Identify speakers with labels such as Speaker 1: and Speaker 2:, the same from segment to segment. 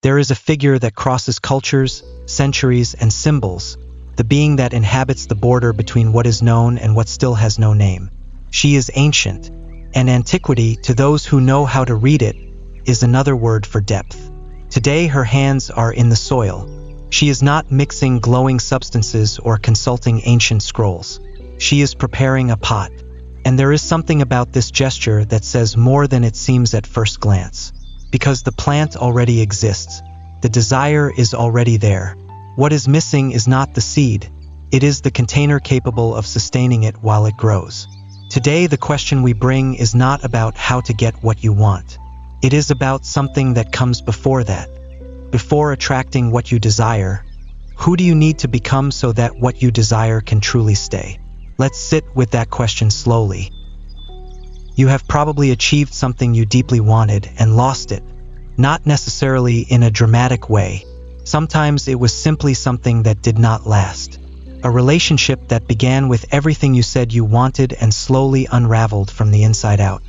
Speaker 1: There is a figure that crosses cultures, centuries, and symbols, the being that inhabits the border between what is known and what still has no name. She is ancient, and antiquity, to those who know how to read it, is another word for depth. Today her hands are in the soil. She is not mixing glowing substances or consulting ancient scrolls. She is preparing a pot. And there is something about this gesture that says more than it seems at first glance. Because the plant already exists. The desire is already there. What is missing is not the seed. It is the container capable of sustaining it while it grows. Today the question we bring is not about how to get what you want. It is about something that comes before that. Before attracting what you desire, who do you need to become so that what you desire can truly stay? Let's sit with that question slowly. You have probably achieved something you deeply wanted and lost it. Not necessarily in a dramatic way. Sometimes it was simply something that did not last. A relationship that began with everything you said you wanted and slowly unraveled from the inside out.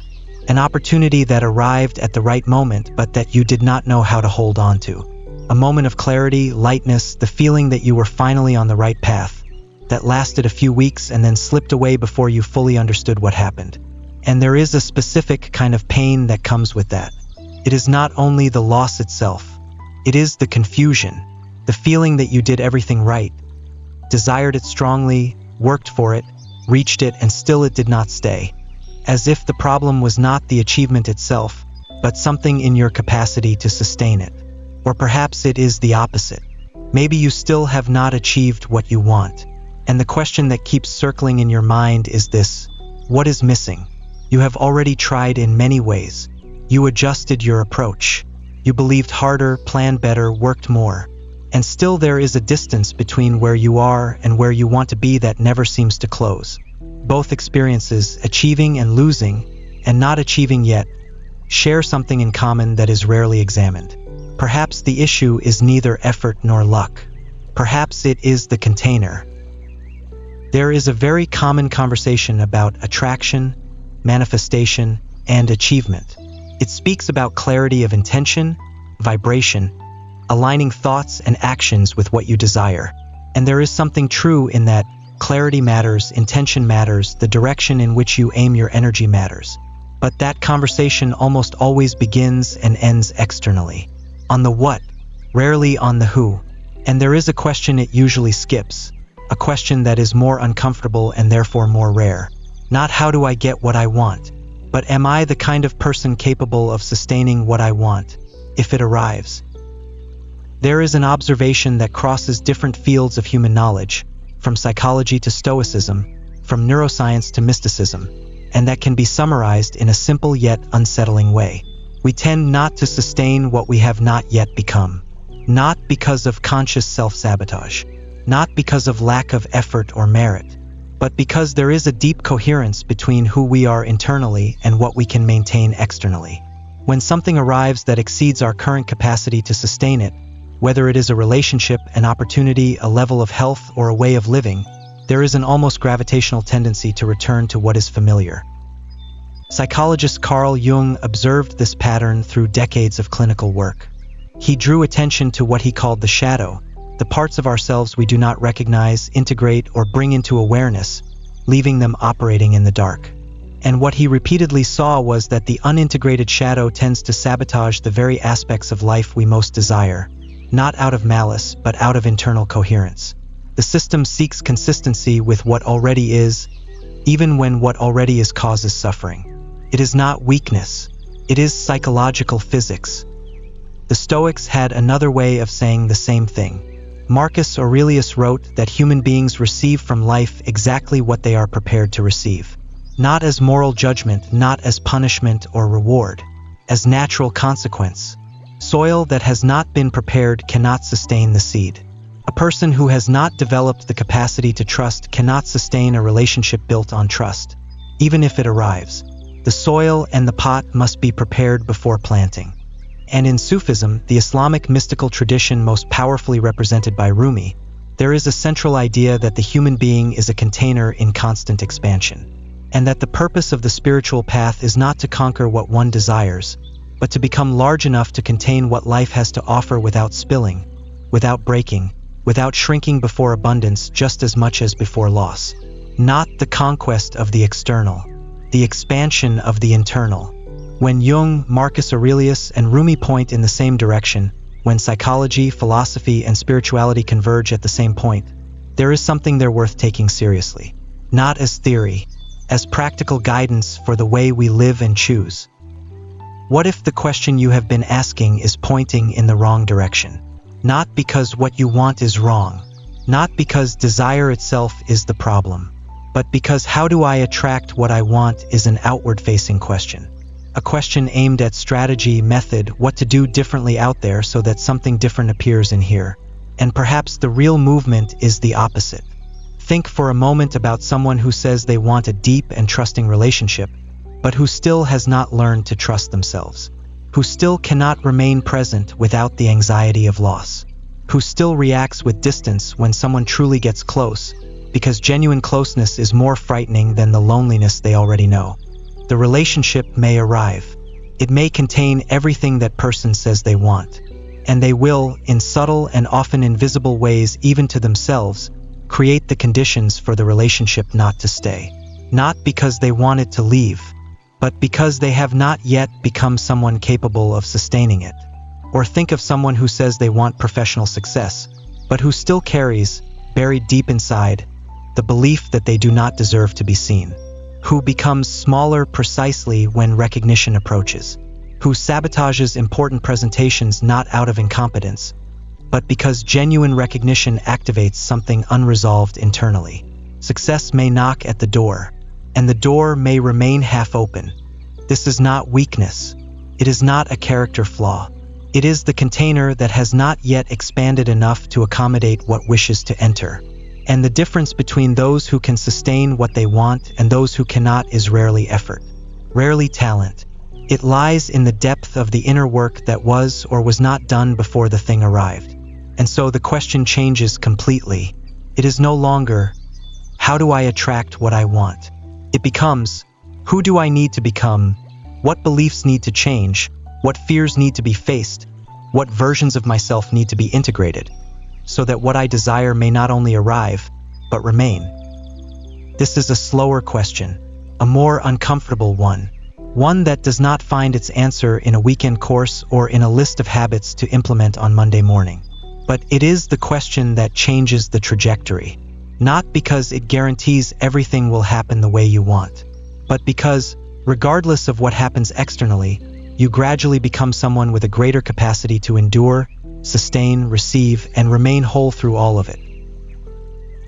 Speaker 1: An opportunity that arrived at the right moment but that you did not know how to hold on to. A moment of clarity, lightness, the feeling that you were finally on the right path. That lasted a few weeks and then slipped away before you fully understood what happened. And there is a specific kind of pain that comes with that. It is not only the loss itself. It is the confusion. The feeling that you did everything right. Desired it strongly, worked for it, reached it, and still it did not stay. As if the problem was not the achievement itself, but something in your capacity to sustain it. Or perhaps it is the opposite. Maybe you still have not achieved what you want. And the question that keeps circling in your mind is this: what is missing? You have already tried in many ways. You adjusted your approach. You believed harder, planned better, worked more. And still there is a distance between where you are and where you want to be that never seems to close. Both experiences, achieving and losing, and not achieving yet, share something in common that is rarely examined. Perhaps the issue is neither effort nor luck. Perhaps it is the container. There is a very common conversation about attraction, manifestation, and achievement. It speaks about clarity of intention, vibration, aligning thoughts and actions with what you desire. And there is something true in that. Clarity matters, intention matters, the direction in which you aim your energy matters. But that conversation almost always begins and ends externally. On the what, rarely on the who. And there is a question it usually skips. A question that is more uncomfortable and therefore more rare. Not how do I get what I want, but am I the kind of person capable of sustaining what I want, if it arrives? There is an observation that crosses different fields of human knowledge, from psychology to Stoicism, from neuroscience to mysticism, and that can be summarized in a simple yet unsettling way. We tend not to sustain what we have not yet become. Not because of conscious self-sabotage, not because of lack of effort or merit, but because there is a deep coherence between who we are internally and what we can maintain externally. When something arrives that exceeds our current capacity to sustain it, whether it is a relationship, an opportunity, a level of health, or a way of living, there is an almost gravitational tendency to return to what is familiar. Psychologist Carl Jung observed this pattern through decades of clinical work. He drew attention to what he called the shadow, the parts of ourselves we do not recognize, integrate, or bring into awareness, leaving them operating in the dark. And what he repeatedly saw was that the unintegrated shadow tends to sabotage the very aspects of life we most desire. Not out of malice, but out of internal coherence. The system seeks consistency with what already is, even when what already is causes suffering. It is not weakness. It is psychological physics. The Stoics had another way of saying the same thing. Marcus Aurelius wrote that human beings receive from life exactly what they are prepared to receive. Not as moral judgment, not as punishment or reward, as natural consequence. Soil that has not been prepared cannot sustain the seed. A person who has not developed the capacity to trust cannot sustain a relationship built on trust, even if it arrives. The soil and the pot must be prepared before planting. And in Sufism, the Islamic mystical tradition most powerfully represented by Rumi, there is a central idea that the human being is a container in constant expansion, and that the purpose of the spiritual path is not to conquer what one desires, but to become large enough to contain what life has to offer without spilling, without breaking, without shrinking before abundance just as much as before loss. Not the conquest of the external, the expansion of the internal. When Jung, Marcus Aurelius, and Rumi point in the same direction, when psychology, philosophy, and spirituality converge at the same point, there is something there worth taking seriously. Not as theory, as practical guidance for the way we live and choose. What if the question you have been asking is pointing in the wrong direction? Not because what you want is wrong, not because desire itself is the problem, but because how do I attract what I want is an outward-facing question. A question aimed at strategy, method, what to do differently out there so that something different appears in here. And perhaps the real movement is the opposite. Think for a moment about someone who says they want a deep and trusting relationship, but who still has not learned to trust themselves, who still cannot remain present without the anxiety of loss, who still reacts with distance when someone truly gets close, because genuine closeness is more frightening than the loneliness they already know. The relationship may arrive. It may contain everything that person says they want, and they will, in subtle and often invisible ways even to themselves, create the conditions for the relationship not to stay. Not because they want it to leave, but because they have not yet become someone capable of sustaining it. Or think of someone who says they want professional success, but who still carries, buried deep inside, the belief that they do not deserve to be seen, who becomes smaller precisely when recognition approaches, who sabotages important presentations not out of incompetence, but because genuine recognition activates something unresolved internally. Success may knock at the door, and the door may remain half open. This is not weakness. It is not a character flaw. It is the container that has not yet expanded enough to accommodate what wishes to enter. And the difference between those who can sustain what they want and those who cannot is rarely effort, rarely talent. It lies in the depth of the inner work that was or was not done before the thing arrived. And so the question changes completely. It is no longer, how do I attract what I want? It becomes, who do I need to become? What beliefs need to change? What fears need to be faced? What versions of myself need to be integrated? So that what I desire may not only arrive, but remain. This is a slower question, a more uncomfortable one that does not find its answer in a weekend course or in a list of habits to implement on Monday morning. But it is the question that changes the trajectory, not because it guarantees everything will happen the way you want, but because, regardless of what happens externally, you gradually become someone with a greater capacity to endure, sustain, receive, and remain whole through all of it.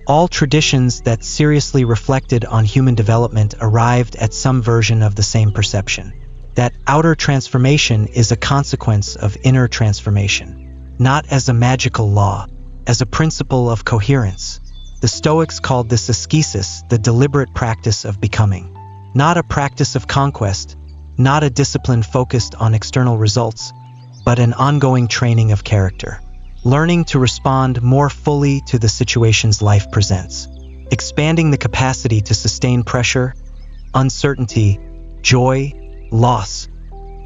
Speaker 1: All traditions that seriously reflected on human development arrived at some version of the same perception, that outer transformation is a consequence of inner transformation, not as a magical law, as a principle of coherence. The Stoics called this ascesis, the deliberate practice of becoming, not a practice of conquest, not a discipline focused on external results, but an ongoing training of character, learning to respond more fully to the situations life presents, expanding the capacity to sustain pressure, uncertainty, joy, loss,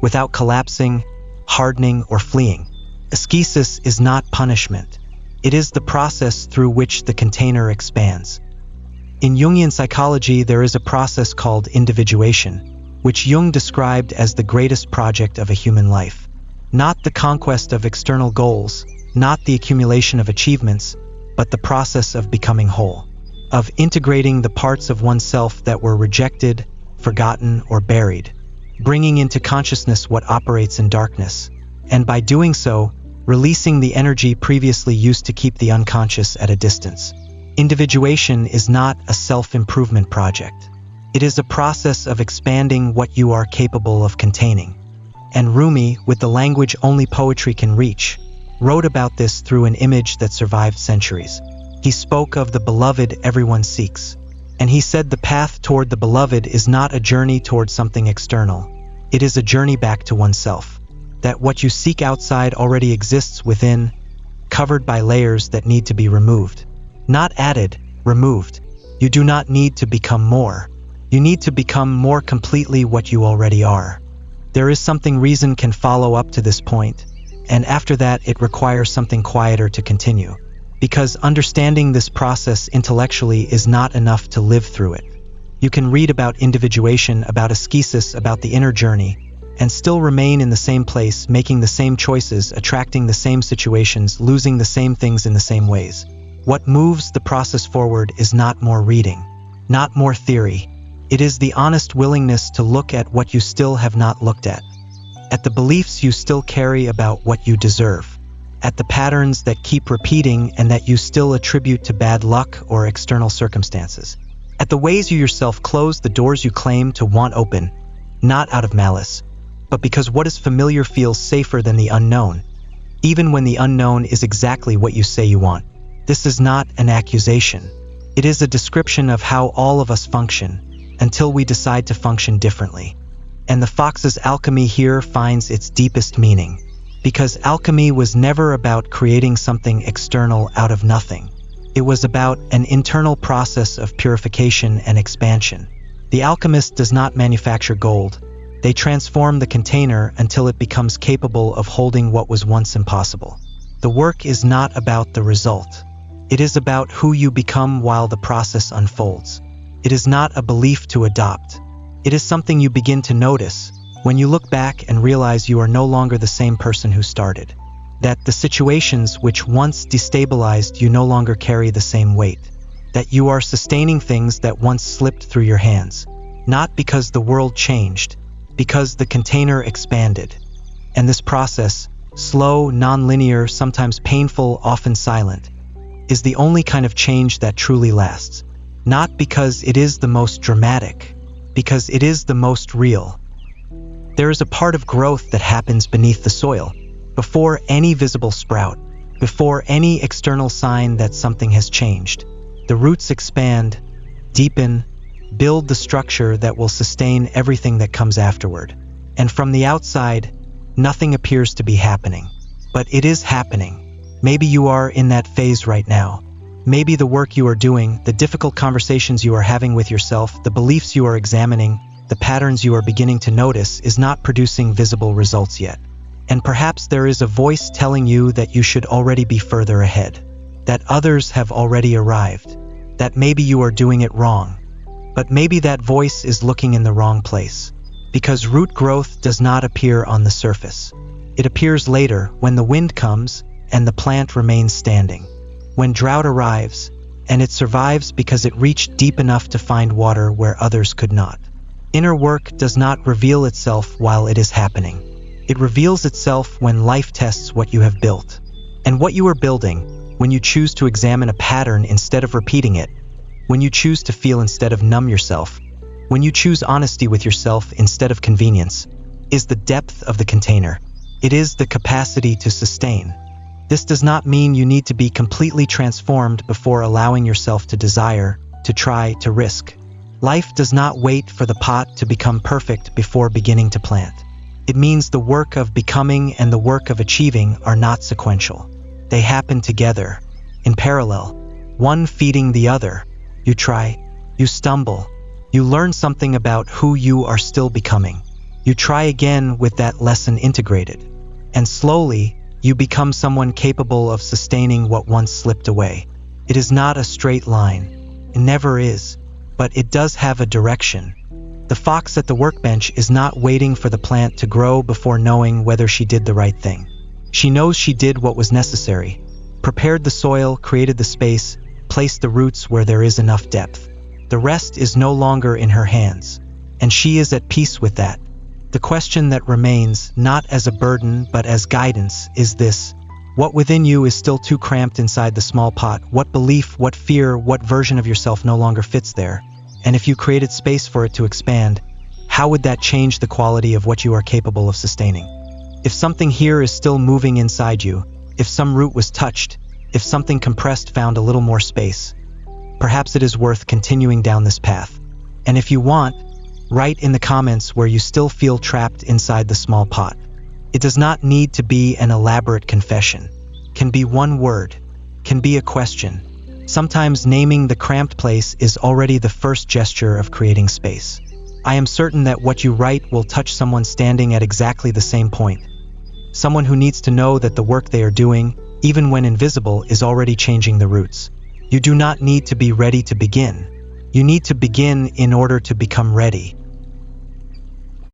Speaker 1: without collapsing, hardening, or fleeing. Ascesis is not punishment. It is the process through which the container expands. In Jungian psychology, there is a process called individuation, which Jung described as the greatest project of a human life. Not the conquest of external goals, not the accumulation of achievements, but the process of becoming whole, of integrating the parts of oneself that were rejected, forgotten, or buried, bringing into consciousness what operates in darkness, and by doing so, releasing the energy previously used to keep the unconscious at a distance. Individuation is not a self-improvement project. It is a process of expanding what you are capable of containing. And Rumi, with the language only poetry can reach, wrote about this through an image that survived centuries. He spoke of the beloved everyone seeks. And he said the path toward the beloved is not a journey toward something external. It is a journey back to oneself. That what you seek outside already exists within, covered by layers that need to be removed. Not added, removed. You do not need to become more. You need to become more completely what you already are. There is something reason can follow up to this point, and after that it requires something quieter to continue. Because understanding this process intellectually is not enough to live through it. You can read about individuation, about ascesis, about the inner journey, and still remain in the same place, making the same choices, attracting the same situations, losing the same things in the same ways. What moves the process forward is not more reading, not more theory. It is the honest willingness to look at what you still have not looked at the beliefs you still carry about what you deserve, at the patterns that keep repeating and that you still attribute to bad luck or external circumstances, at the ways you yourself close the doors you claim to want open, not out of malice, but because what is familiar feels safer than the unknown, even when the unknown is exactly what you say you want. This is not an accusation. It is a description of how all of us function, until we decide to function differently. And the fox's alchemy here finds its deepest meaning, because alchemy was never about creating something external out of nothing. It was about an internal process of purification and expansion. The alchemist does not manufacture gold. They transform the container until it becomes capable of holding what was once impossible. The work is not about the result. It is about who you become while the process unfolds. It is not a belief to adopt. It is something you begin to notice when you look back and realize you are no longer the same person who started. That the situations which once destabilized you no longer carry the same weight. That you are sustaining things that once slipped through your hands. Not because the world changed, because the container expanded. And this process, slow, non-linear, sometimes painful, often silent, is the only kind of change that truly lasts. Not because it is the most dramatic, because it is the most real. There is a part of growth that happens beneath the soil, before any visible sprout, before any external sign that something has changed. The roots expand, deepen, build the structure that will sustain everything that comes afterward. And from the outside, nothing appears to be happening. But it is happening. Maybe you are in that phase right now. Maybe the work you are doing, the difficult conversations you are having with yourself, the beliefs you are examining, the patterns you are beginning to notice is not producing visible results yet. And perhaps there is a voice telling you that you should already be further ahead, that others have already arrived, that maybe you are doing it wrong. But maybe that voice is looking in the wrong place, because root growth does not appear on the surface. It appears later when the wind comes and the plant remains standing. When drought arrives, and it survives because it reached deep enough to find water where others could not. Inner work does not reveal itself while it is happening. It reveals itself when life tests what you have built. And what you are building, when you choose to examine a pattern instead of repeating it, when you choose to feel instead of numb yourself, when you choose honesty with yourself instead of convenience, is the depth of the container. It is the capacity to sustain. This does not mean you need to be completely transformed before allowing yourself to desire, to try, to risk. Life does not wait for the pot to become perfect before beginning to plant. It means the work of becoming and the work of achieving are not sequential. They happen together, in parallel, one feeding the other. You try, you stumble, you learn something about who you are still becoming. You try again with that lesson integrated. And slowly, you become someone capable of sustaining what once slipped away. It is not a straight line. It never is. But it does have a direction. The fox at the workbench is not waiting for the plant to grow before knowing whether she did the right thing. She knows she did what was necessary, prepared the soil, created the space, placed the roots where there is enough depth. The rest is no longer in her hands, and she is at peace with that. The question that remains, not as a burden but as guidance, is this: what within you is still too cramped inside the small pot? What belief, what fear, what version of yourself no longer fits there? And if you created space for it to expand, how would that change the quality of what you are capable of sustaining? If something here is still moving inside you, if some root was touched, if something compressed found a little more space, perhaps it is worth continuing down this path. And if you want, write in the comments where you still feel trapped inside the small pot. It does not need to be an elaborate confession. Can be one word, can be a question. Sometimes naming the cramped place is already the first gesture of creating space. I am certain that what you write will touch someone standing at exactly the same point. Someone who needs to know that the work they are doing, even when invisible, is already changing the roots. You do not need to be ready to begin. You need to begin in order to become ready.